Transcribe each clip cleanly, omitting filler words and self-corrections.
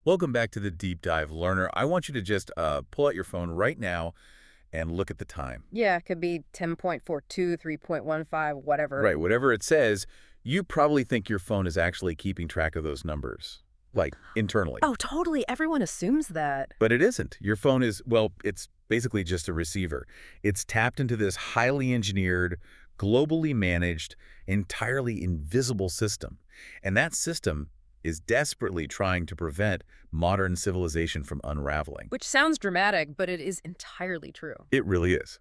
Welcome back to the Deep Dive Learner. I want you to just pull out your phone right now and look at the time. Yeah, it could be 10.42, 3.15, whatever. Right, whatever it says, you probably think your phone is actually keeping track of those numbers, like internally. Oh, totally. Everyone assumes that. But it isn't. Your phone is, well, it's basically just a receiver. It's tapped into this highly engineered, globally managed, entirely invisible system. And that system is desperately trying to prevent modern civilization from unraveling. Which sounds dramatic, but it is entirely true. It really is.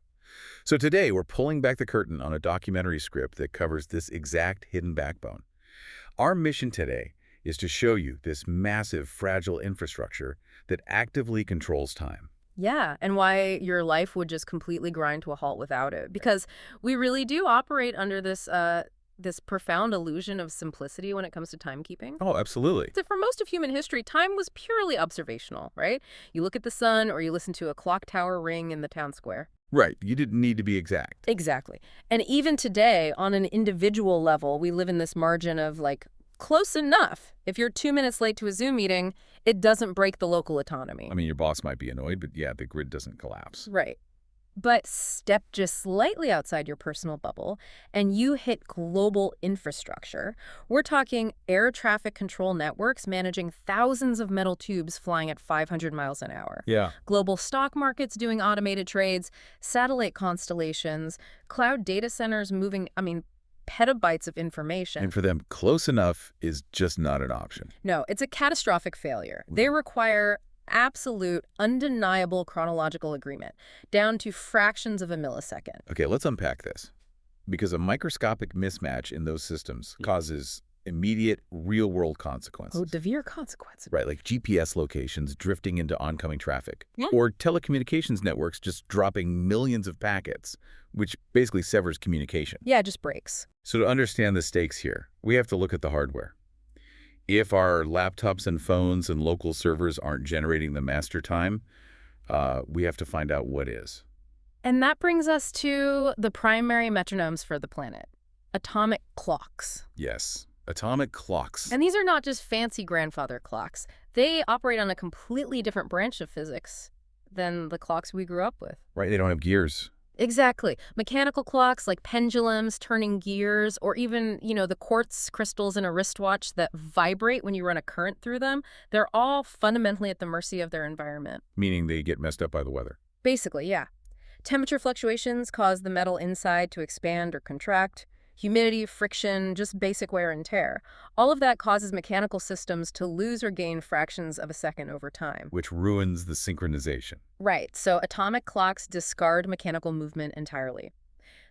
So today, we're pulling back the curtain on a documentary script that covers this exact hidden backbone. Our mission today is to show you this massive, fragile infrastructure that actively controls time. Yeah, and why your life would just completely grind to a halt without it. Because we really do operate under this profound illusion of simplicity when it comes to timekeeping. Oh, absolutely. So for most of human history, time was purely observational, right? You look at the sun or you listen to a clock tower ring in the town square. Right. You didn't need to be exact. Exactly. And even today, on an individual level, we live in this margin of like close enough. If you're 2 minutes late to a Zoom meeting, it doesn't break the local autonomy. I mean, your boss might be annoyed, but yeah, the grid doesn't collapse. Right. But step just slightly outside your personal bubble, and you hit global infrastructure. We're talking air traffic control networks managing thousands of metal tubes flying at 500 miles an hour. Yeah. Global stock markets doing automated trades, satellite constellations, cloud data centers moving, petabytes of information. And for them, close enough is just not an option. No, it's a catastrophic failure. They require absolute, undeniable chronological agreement, down to fractions of a millisecond. Okay, let's unpack this. Because a microscopic mismatch in those systems causes immediate, real-world consequences. Oh, severe consequences. Right, like GPS locations drifting into oncoming traffic. Yeah. Or telecommunications networks just dropping millions of packets, which basically severs communication. Yeah, it just breaks. So to understand the stakes here, we have to look at the hardware. If our laptops and phones and local servers aren't generating the master time, we have to find out what is. And that brings us to the primary metronomes for the planet, atomic clocks. Yes, atomic clocks. And these are not just fancy grandfather clocks. They operate on a completely different branch of physics than the clocks we grew up with. Right, they don't have gears. Exactly. Mechanical clocks like pendulums, turning gears, or even, the quartz crystals in a wristwatch that vibrate when you run a current through them, they're all fundamentally at the mercy of their environment. Meaning they get messed up by the weather. Basically, yeah. Temperature fluctuations cause the metal inside to expand or contract. Humidity, friction, just basic wear and tear. All of that causes mechanical systems to lose or gain fractions of a second over time. Which ruins the synchronization. Right, so atomic clocks discard mechanical movement entirely.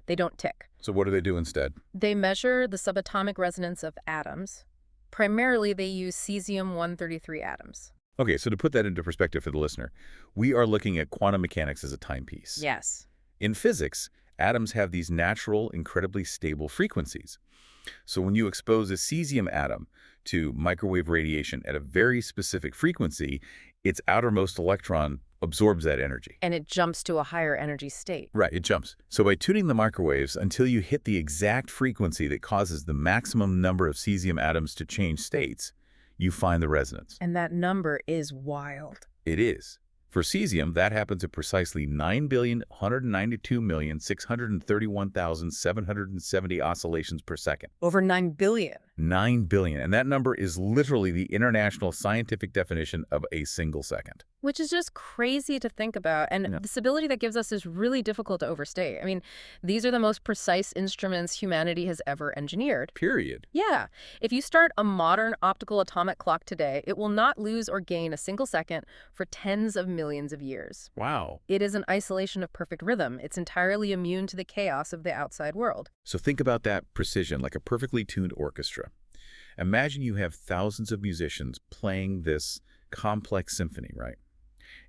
They don't tick. So what do they do instead? They measure the subatomic resonance of atoms. Primarily, they use cesium-133 atoms. Okay, so to put that into perspective for the listener, we are looking at quantum mechanics as a timepiece. Yes. In physics, atoms have these natural, incredibly stable frequencies. So when you expose a cesium atom to microwave radiation at a very specific frequency, its outermost electron absorbs that energy. And it jumps to a higher energy state. Right, it jumps. So by tuning the microwaves until you hit the exact frequency that causes the maximum number of cesium atoms to change states, you find the resonance. And that number is wild. It is. For cesium, that happens at precisely 9,192,631,770 oscillations per second. Over 9 billion. 9 billion. And that number is literally the international scientific definition of a single second. Which is just crazy to think about. And Yeah. this ability that gives us is really difficult to overstate. These are the most precise instruments humanity has ever engineered. Period. Yeah. If you start a modern optical atomic clock today, it will not lose or gain a single second for tens of millions of years. Wow. It is an isolation of perfect rhythm. It's entirely immune to the chaos of the outside world. So think about that precision, like a perfectly tuned orchestra. Imagine you have thousands of musicians playing this complex symphony, right?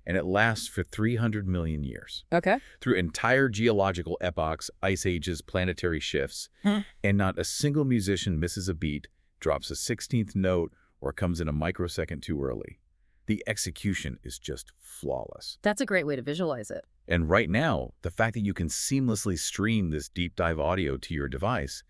And it lasts for 300 million years. Okay. Through entire geological epochs, ice ages, planetary shifts, and not a single musician misses a beat, drops a 16th note, or comes in a microsecond too early. The execution is just flawless. That's a great way to visualize it. And right now, the fact that you can seamlessly stream this deep dive audio to your device,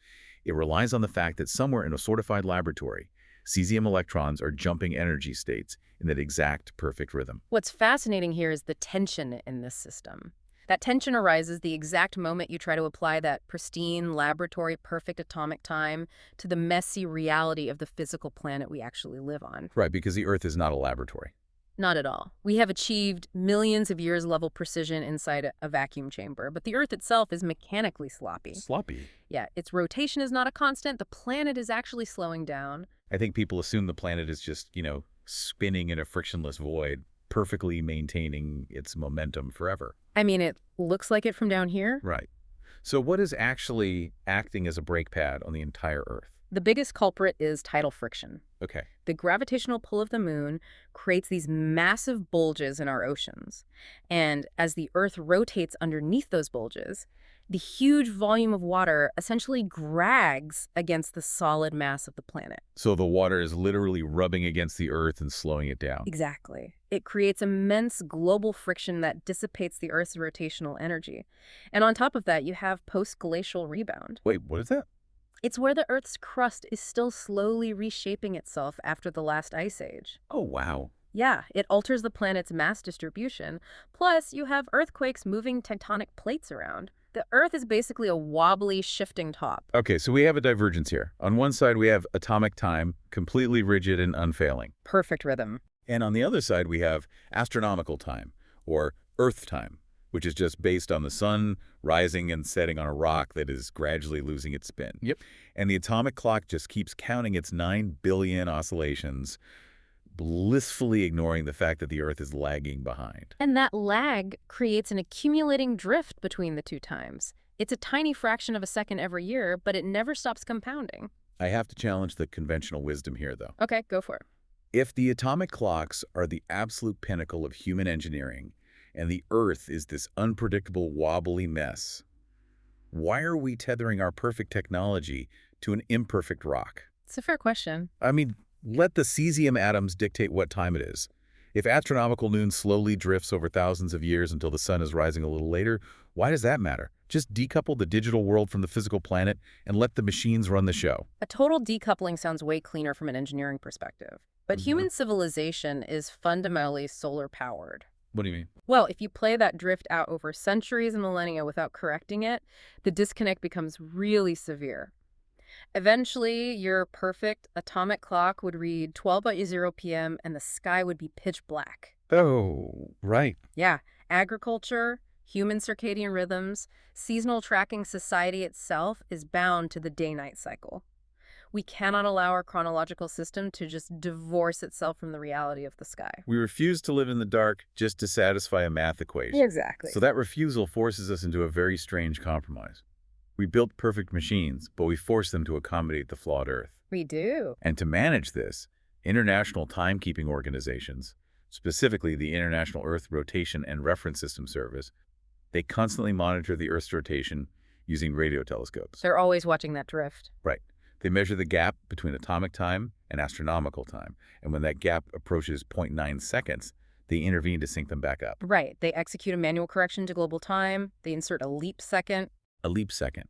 it relies on the fact that somewhere in a certified laboratory, Cesium electrons are jumping energy states in that exact perfect rhythm. What's fascinating here is the tension in this system. That tension arises the exact moment you try to apply that pristine, laboratory, perfect atomic time to the messy reality of the physical planet we actually live on. Right, because the Earth is not a laboratory. Not at all. We have achieved millions of years level precision inside a vacuum chamber, but the Earth itself is mechanically sloppy. Sloppy. Yeah, its rotation is not a constant. The planet is actually slowing down. I think people assume the planet is just, spinning in a frictionless void, perfectly maintaining its momentum forever. I mean, it looks like it from down here. Right. So what is actually acting as a brake pad on the entire Earth? The biggest culprit is tidal friction. Okay. The gravitational pull of the moon creates these massive bulges in our oceans. And as the Earth rotates underneath those bulges, the huge volume of water essentially drags against the solid mass of the planet. So the water is literally rubbing against the Earth and slowing it down. Exactly. It creates immense global friction that dissipates the Earth's rotational energy. And on top of that, you have post-glacial rebound. Wait, what is that? It's where the Earth's crust is still slowly reshaping itself after the last ice age. Oh, wow. Yeah, it alters the planet's mass distribution. Plus, you have earthquakes moving tectonic plates around. The Earth is basically a wobbly, shifting top. Okay, so we have a divergence here. On one side, we have atomic time, completely rigid and unfailing. Perfect rhythm. And on the other side, we have astronomical time, or Earth time, which is just based on the sun rising and setting on a rock that is gradually losing its spin. Yep. And the atomic clock just keeps counting its 9 billion oscillations, blissfully ignoring the fact that the Earth is lagging behind. And that lag creates an accumulating drift between the two times. It's a tiny fraction of a second every year, but it never stops compounding. I have to challenge the conventional wisdom here, though. Okay, go for it. If the atomic clocks are the absolute pinnacle of human engineering, and the Earth is this unpredictable, wobbly mess, why are we tethering our perfect technology to an imperfect rock? It's a fair question. I mean, let the cesium atoms dictate what time it is. If astronomical noon slowly drifts over thousands of years until the sun is rising a little later, why does that matter? Just decouple the digital world from the physical planet and let the machines run the show. A total decoupling sounds way cleaner from an engineering perspective. But human civilization is fundamentally solar-powered. What do you mean? Well, if you play that drift out over centuries and millennia without correcting it, the disconnect becomes really severe. Eventually, your perfect atomic clock would read 12:00 p.m. and the sky would be pitch black. Oh, right. Yeah, agriculture, human circadian rhythms, seasonal tracking society itself is bound to the day-night cycle. We cannot allow our chronological system to just divorce itself from the reality of the sky. We refuse to live in the dark just to satisfy a math equation. Exactly. So that refusal forces us into a very strange compromise. We built perfect machines, but we force them to accommodate the flawed Earth. We do. And to manage this, international timekeeping organizations, specifically the International Earth Rotation and Reference System Service, they constantly monitor the Earth's rotation using radio telescopes. They're always watching that drift. Right. They measure the gap between atomic time and astronomical time, and when that gap approaches 0.9 seconds, they intervene to sync them back up. Right. They execute a manual correction to global time. They insert a leap second. A leap second.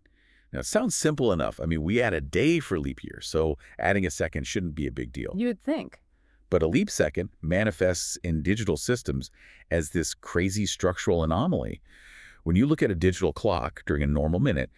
Now, it sounds simple enough. I mean, we add a day for leap year, so adding a second shouldn't be a big deal. You'd think. But a leap second manifests in digital systems as this crazy structural anomaly. When you look at a digital clock during a normal minute,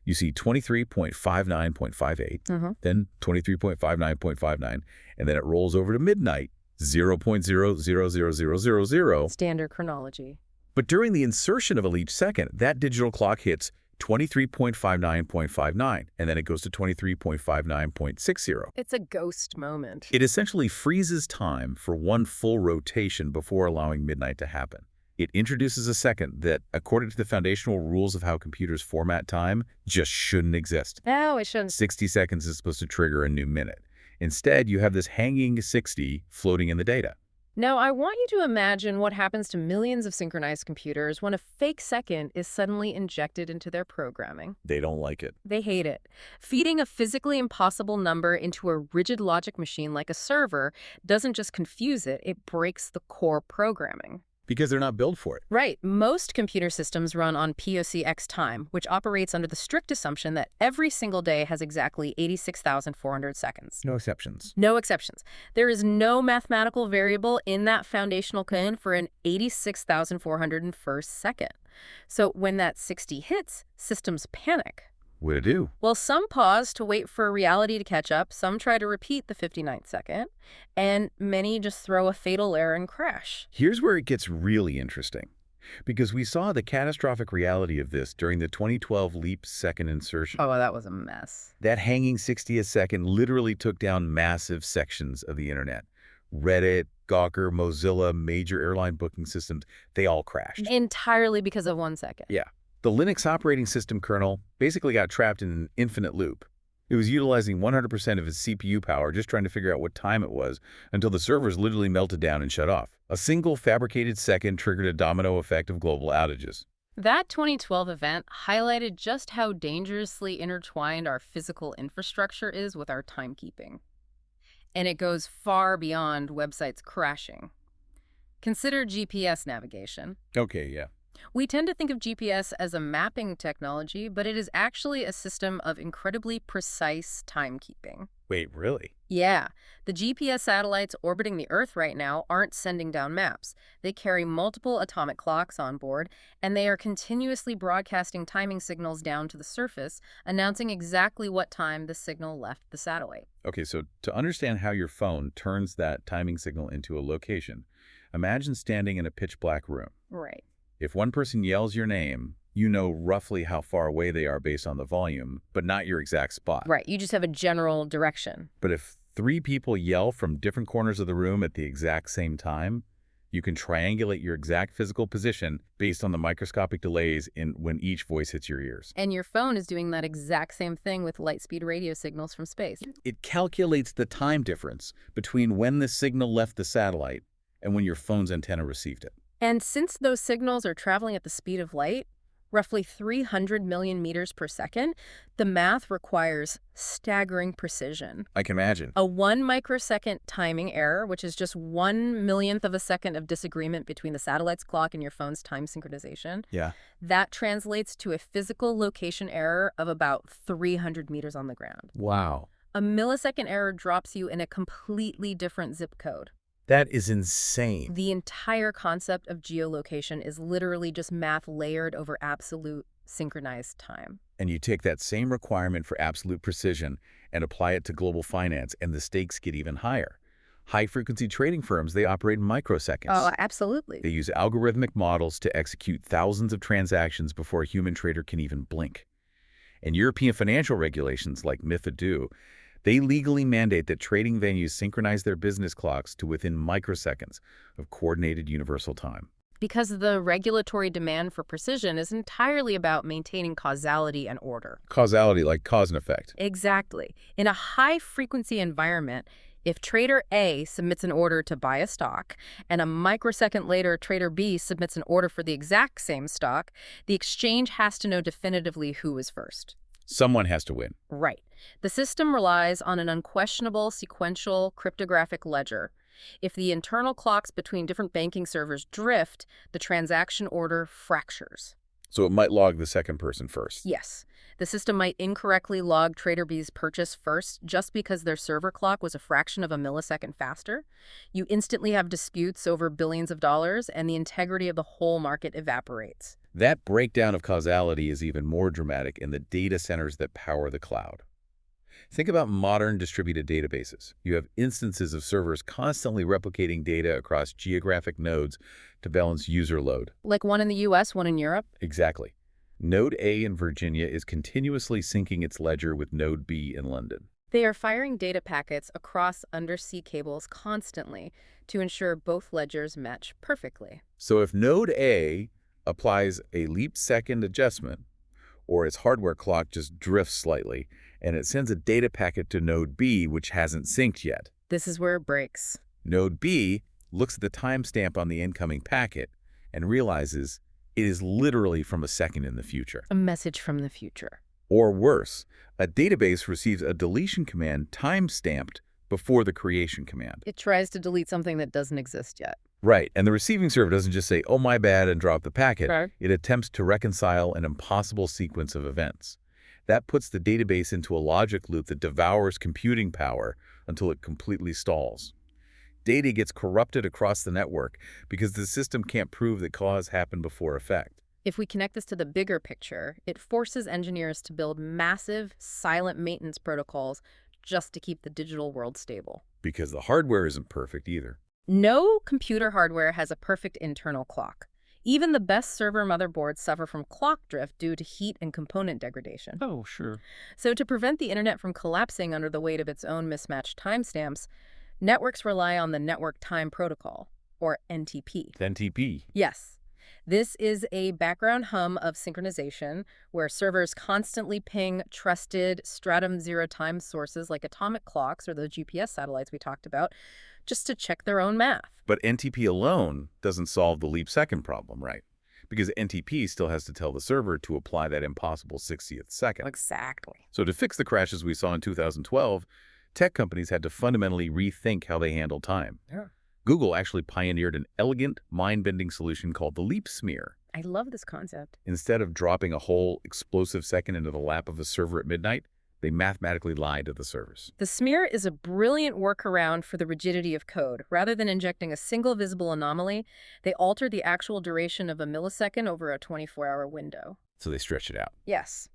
you see 23.59.58, then 23.59.59, and then it rolls over to midnight, 0.000000. Standard chronology. But during the insertion of a leap second, that digital clock hits 23.59.59, and then it goes to 23.59.60. It's a ghost moment. It essentially freezes time for one full rotation before allowing midnight to happen. It introduces a second that, according to the foundational rules of how computers format time, just shouldn't exist. No, it shouldn't. 60 seconds is supposed to trigger a new minute. Instead, you have this hanging 60 floating in the data. Now, I want you to imagine what happens to millions of synchronized computers when a fake second is suddenly injected into their programming. They don't like it. They hate it. Feeding a physically impossible number into a rigid logic machine like a server doesn't just confuse it, it breaks the core programming. because they're not built for it. Right. Most computer systems run on POCX time, which operates under the strict assumption that every single day has exactly 86,400 seconds. No exceptions. No exceptions. There is no mathematical variable in that foundational code for an 86,401st second. So when that 60 hits, systems panic. What to do? Well, some pause to wait for reality to catch up, some try to repeat the 59th second, and many just throw a fatal error and crash. Here's where it gets really interesting, because we saw the catastrophic reality of this during the 2012 leap second insertion. Oh, that was a mess. That hanging 60th second literally took down massive sections of the internet. Reddit, Gawker, Mozilla, major airline booking systems, they all crashed. Entirely because of 1 second. Yeah. The Linux operating system kernel basically got trapped in an infinite loop. It was utilizing 100% of its CPU power just trying to figure out what time it was until the servers literally melted down and shut off. A single fabricated second triggered a domino effect of global outages. That 2012 event highlighted just how dangerously intertwined our physical infrastructure is with our timekeeping. And it goes far beyond websites crashing. Consider GPS navigation. Okay, yeah. We tend to think of GPS as a mapping technology, but it is actually a system of incredibly precise timekeeping. Wait, really? Yeah, the GPS satellites orbiting the Earth right now aren't sending down maps. They carry multiple atomic clocks on board, and they are continuously broadcasting timing signals down to the surface, announcing exactly what time the signal left the satellite. Okay, so to understand how your phone turns that timing signal into a location, imagine standing in a pitch-black room. Right. If one person yells your name, you know roughly how far away they are based on the volume, but not your exact spot. Right, you just have a general direction. But if 3 people yell from different corners of the room at the exact same time, you can triangulate your exact physical position based on the microscopic delays in when each voice hits your ears. And your phone is doing that exact same thing with light-speed radio signals from space. It calculates the time difference between when the signal left the satellite and when your phone's antenna received it. And since those signals are traveling at the speed of light, roughly 300 million meters per second, the math requires staggering precision. I can imagine. A 1 microsecond timing error, which is just 1/1,000,000th of a second of disagreement between the satellite's clock and your phone's time synchronization, Yeah. that translates to a physical location error of about 300 meters on the ground. Wow. A millisecond error drops you in a completely different zip code. That is insane. The entire concept of geolocation is literally just math layered over absolute synchronized time. And you take that same requirement for absolute precision and apply it to global finance, and the stakes get even higher. High-frequency trading firms, they operate in microseconds. Oh, absolutely. They use algorithmic models to execute thousands of transactions before a human trader can even blink. And European financial regulations like MiFID II, they legally mandate that trading venues synchronize their business clocks to within microseconds of coordinated universal time. Because the regulatory demand for precision is entirely about maintaining causality and order. Causality, like cause and effect. Exactly. In a high-frequency environment, if trader A submits an order to buy a stock, and a microsecond later trader B submits an order for the exact same stock, the exchange has to know definitively who was first. Someone has to win. Right. The system relies on an unquestionable sequential cryptographic ledger. If the internal clocks between different banking servers drift, the transaction order fractures. So it might log the second person first. Yes. The system might incorrectly log trader B's purchase first just because their server clock was a fraction of a millisecond faster. You instantly have disputes over billions of dollars, and the integrity of the whole market evaporates. That breakdown of causality is even more dramatic in the data centers that power the cloud. Think about modern distributed databases. You have instances of servers constantly replicating data across geographic nodes to balance user load. Like one in the US, one in Europe? Exactly. Node A in Virginia is continuously syncing its ledger with Node B in London. They are firing data packets across undersea cables constantly to ensure both ledgers match perfectly. So if Node A applies a leap second adjustment, or its hardware clock just drifts slightly, and it sends a data packet to Node B, which hasn't synced yet. This is where it breaks. Node B looks at the timestamp on the incoming packet and realizes it is literally from a second in the future. A message from the future. Or worse, a database receives a deletion command time-stamped before the creation command. It tries to delete something that doesn't exist yet. Right, and the receiving server doesn't just say, oh, my bad, and drop the packet. Okay. It attempts to reconcile an impossible sequence of events. That puts the database into a logic loop that devours computing power until it completely stalls. Data gets corrupted across the network because the system can't prove that cause happened before effect. If we connect this to the bigger picture, it forces engineers to build massive, silent maintenance protocols just to keep the digital world stable. Because the hardware isn't perfect either. No computer hardware has a perfect internal clock. Even the best server motherboards suffer from clock drift due to heat and component degradation. Oh, sure. So to prevent the internet from collapsing under the weight of its own mismatched timestamps, networks rely on the Network Time Protocol, or NTP. NTP. Yes. This is a background hum of synchronization where servers constantly ping trusted stratum zero time sources like atomic clocks or the GPS satellites we talked about just to check their own math. But NTP alone doesn't solve the leap second problem, right? Because NTP still has to tell the server to apply that impossible 60th second. Exactly. So to fix the crashes we saw in 2012, tech companies had to fundamentally rethink how they handle time. Yeah. Google actually pioneered an elegant, mind-bending solution called the leap smear. I love this concept. Instead of dropping a whole explosive second into the lap of a server at midnight, they mathematically lied to the servers. The smear is a brilliant workaround for the rigidity of code. Rather than injecting a single visible anomaly, they alter the actual duration of a millisecond over a 24-hour window. So they stretch it out. Yes.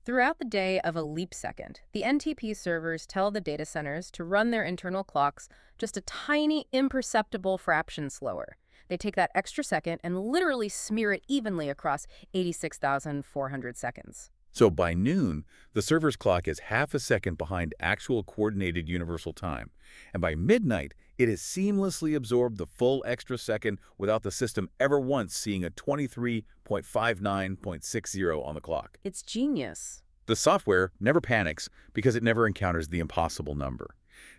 Throughout the day of a leap second, the NTP servers tell the data centers to run their internal clocks just a tiny, imperceptible fraction slower. They take that extra second and literally smear it evenly across 86,400 seconds. So by noon, the server's clock is half a second behind actual coordinated universal time. And by midnight, it has seamlessly absorbed the full extra second without the system ever once seeing a 23.59.60 on the clock. It's genius. The software never panics because it never encounters the impossible number.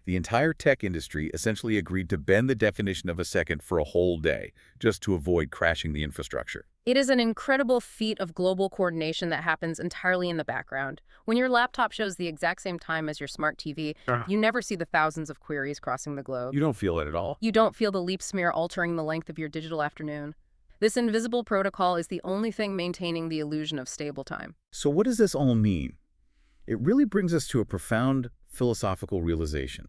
The entire tech industry essentially agreed to bend the definition of a second for a whole day, just to avoid crashing the infrastructure. It is an incredible feat of global coordination that happens entirely in the background. When your laptop shows the exact same time as your smart TV, you never see the thousands of queries crossing the globe. You don't feel it at all. You don't feel the leap smear altering the length of your digital afternoon. This invisible protocol is the only thing maintaining the illusion of stable time. So what does this all mean? It really brings us to a profound philosophical realization.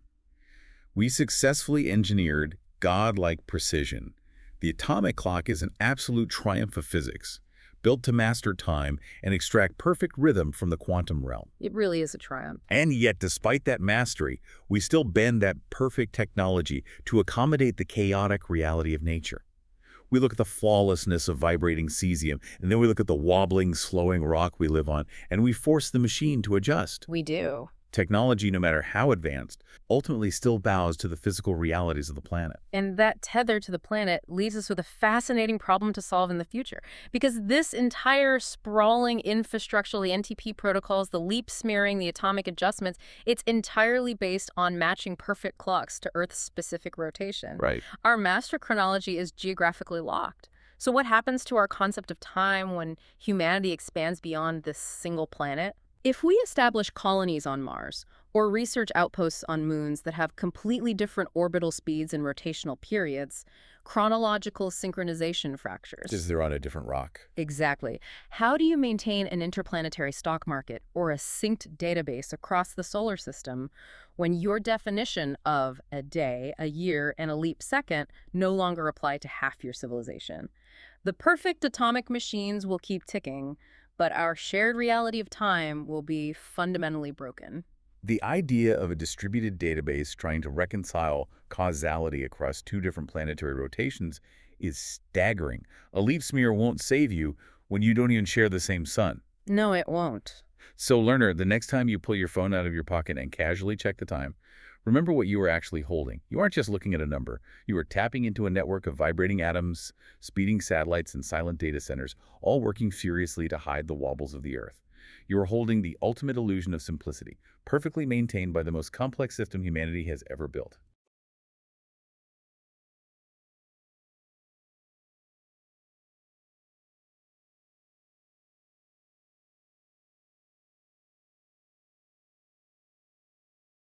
We successfully engineered godlike precision. The atomic clock is an absolute triumph of physics, built to master time and extract perfect rhythm from the quantum realm. It really is a triumph. And yet, despite that mastery, we still bend that perfect technology to accommodate the chaotic reality of nature. We look at the flawlessness of vibrating cesium, and then we look at the wobbling, slowing rock we live on, and we force the machine to adjust. We do. Technology, no matter how advanced, ultimately still bows to the physical realities of the planet. And that tether to the planet leaves us with a fascinating problem to solve in the future. Because this entire sprawling infrastructure, the NTP protocols, the leap smearing, the atomic adjustments, it's entirely based on matching perfect clocks to Earth's specific rotation. Right. Our master chronology is geographically locked. So what happens to our concept of time when humanity expands beyond this single planet? If we establish colonies on Mars, or research outposts on moons that have completely different orbital speeds and rotational periods, chronological synchronization fractures. Because they're on a different rock. Exactly. How do you maintain an interplanetary stock market or a synced database across the solar system when your definition of a day, a year, and a leap second no longer apply to half your civilization? The perfect atomic machines will keep ticking, but our shared reality of time will be fundamentally broken. The idea of a distributed database trying to reconcile causality across two different planetary rotations is staggering. A leap smear won't save you when you don't even share the same sun. No, it won't. So, learner, the next time you pull your phone out of your pocket and casually check the time, remember what you were actually holding. You aren't just looking at a number. You are tapping into a network of vibrating atoms, speeding satellites, and silent data centers, all working furiously to hide the wobbles of the Earth. You are holding the ultimate illusion of simplicity, perfectly maintained by the most complex system humanity has ever built.